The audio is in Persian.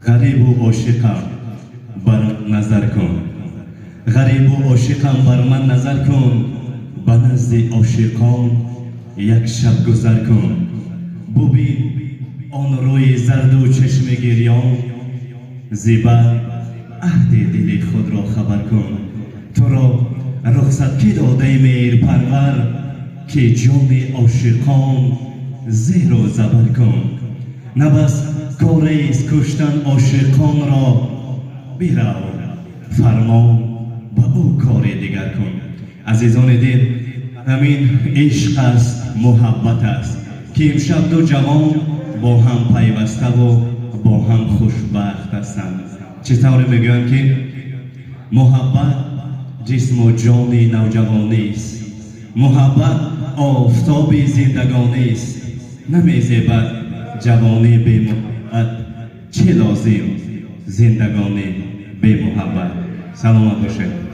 غریب و عاشقم بر نظر کن، غریب و عاشقم بر من نظر کن، به نزد عاشقان یک شب گذر کن. ببین آن روی زرد و چشم گریان، زیبا عهد دل خود را خبر کن. تو را رخصت کی داده مهر پرور، که جان عاشقان زیر و زبر کن. نه بس کاری است کشتن عاشقان را، برو فرمان به او کار دیگر کن. عزیزان دل، همین عشق است، محبت است که امشب دو جوان با هم پیوسته و با هم خوشبخت هستند. چطور میگویند که محبت جسم و جان نوجوانی است، محبت آفتاب زندگانی است. نمیزیبد جوانی بی محبت، چه لازم زندگانی بی محبت. سلامت باشید.